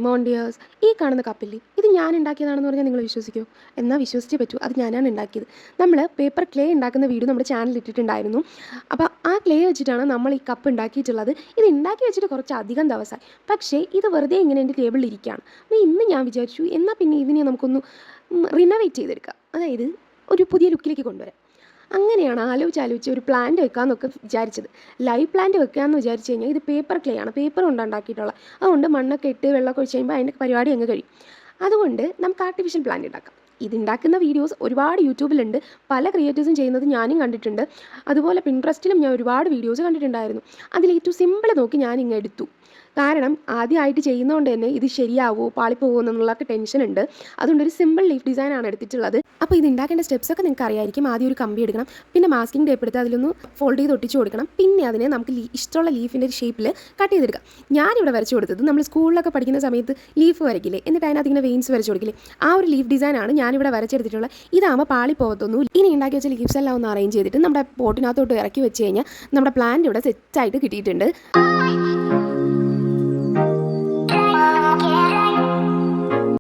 മോണ്ടിയേഴ്സ്, ഈ കാണുന്ന കപ്പില്ലേ, ഇത് ഞാൻ ഉണ്ടാക്കിയതാണെന്ന് പറഞ്ഞാൽ നിങ്ങൾ വിശ്വസിക്കുമോ? എന്നാൽ വിശ്വസിച്ചേ പറ്റൂ, അത് ഞാനാണ് ഉണ്ടാക്കിയത്. നമ്മൾ പേപ്പർ ക്ലേ ഉണ്ടാക്കുന്ന വീഡിയോ നമ്മുടെ ചാനലിൽ ഇട്ടിട്ടുണ്ടായിരുന്നു. അപ്പോൾ ആ ക്ലേ വെച്ചിട്ടാണ് നമ്മൾ ഈ കപ്പ് ഉണ്ടാക്കിയിട്ടുള്ളത്. ഇത് ഉണ്ടാക്കി വെച്ചിട്ട് കുറച്ച് അധികം ദിവസമായി, പക്ഷേ ഇത് വെറുതെ ഇങ്ങനെ എൻ്റെ ടേബിളിൽ ഇരിക്കുകയാണ്. അപ്പോൾ ഇന്ന് ഞാൻ വിചാരിച്ചു, എന്നാൽ പിന്നെ ഇതിനെ നമുക്കൊന്ന് റിനോവേറ്റ് ചെയ്തെടുക്കാം, അതായത് ഒരു പുതിയ ലുക്കിലേക്ക് കൊണ്ടുവരാം. അങ്ങനെയാണ് ആലോചിച്ച് ഒരു പ്ലാന്റ് വെക്കാമെന്നൊക്കെ വിചാരിച്ചത്. ലൈവ് പ്ലാന്റ് വെക്കാമെന്ന് വിചാരിച്ചു കഴിഞ്ഞാൽ ഇത് പേപ്പർ ക്ലേ ആണ്, പേപ്പർ കൊണ്ട് ഉണ്ടാക്കിയിട്ടുള്ളത്. അതുകൊണ്ട് മണ്ണൊക്കെ ഇട്ട് വെള്ളമൊക്കെ ഒഴിച്ച് കഴിയുമ്പോൾ അതിൻ്റെ പരിപാടി അങ്ങ് കഴിയും. അതുകൊണ്ട് നമുക്ക് ആർട്ടിഫിഷ്യൽ പ്ലാന്റ് ഉണ്ടാക്കാം. ഇതുണ്ടാക്കുന്ന വീഡിയോസ് ഒരുപാട് യൂട്യൂബിലുണ്ട്, പല ക്രിയേറ്റേഴ്സും ചെയ്യുന്നത് ഞാനും കണ്ടിട്ടുണ്ട്. അതുപോലെ പിൻട്രസ്റ്റിലും ഞാൻ ഒരുപാട് വീഡിയോസ് കണ്ടിട്ടുണ്ടായിരുന്നു. അതിൽ ഏറ്റവും സിമ്പിൾ നോക്കി ഞാനിങ്ങ് എടുത്തു. കാരണം ആദ്യമായിട്ട് ചെയ്യുന്നതുകൊണ്ട് തന്നെ ഇത് ശരിയാവുമോ പാളിപ്പോകുമോ എന്നുള്ളൊക്കെ ടെൻഷൻ ഉണ്ട്. അതുകൊണ്ടൊരു സിമ്പിൾ ലീഫ് ഡിസൈനാണ് എടുത്തിട്ടുള്ളത്. അപ്പോൾ ഇത് ഉണ്ടാക്കേണ്ട സ്റ്റെപ്സൊക്കെ നിങ്ങൾക്ക് അറിയായിരിക്കും. ആദ്യം ഒരു കമ്പി എടുക്കണം, പിന്നെ മാസ്കിംഗ് ടേപ്പ് എടുത്ത് അതിലൊന്ന് ഫോൾഡ് ചെയ്ത് ഒട്ടിച്ച് കൊടുക്കണം. പിന്നെ അതിനെ നമുക്ക് ഇഷ്ടമുള്ള ലീഫിൻ്റെ ഒരു ഷേപ്പിൽ കട്ട് ചെയ്തെടുക്കാം. ഞാനിവിടെ വരച്ചു കൊടുത്തത് നമ്മൾ സ്കൂളിലൊക്കെ പഠിക്കുന്ന സമയത്ത് ലീഫ് വരയ്ക്കില്ലേ, എന്നിട്ട് അതിനകത്ത് ഇങ്ങനെ വെയിൻസ് വരച്ച് കൊടുക്കില്ലേ, ആ ഒരു ലീഫ് ഡിസൈനാണ് ഞാനിവിടെ വരച്ചെടുത്തിട്ടുള്ളത്. ഇതാകുമ്പോൾ പാളിപ്പോകത്തൊന്നും. ഇനി ഉണ്ടാക്കി വെച്ച ലീവ്സ് എല്ലാം ഒന്ന് അറേഞ്ച് ചെയ്തിട്ട് നമ്മുടെ പോട്ടിനകത്തോട്ട് ഇറക്കി വെച്ച് കഴിഞ്ഞാൽ നമ്മുടെ പ്ലാന്റ് ഇവിടെ സെറ്റായിട്ട് കിട്ടിയിട്ടുണ്ട്.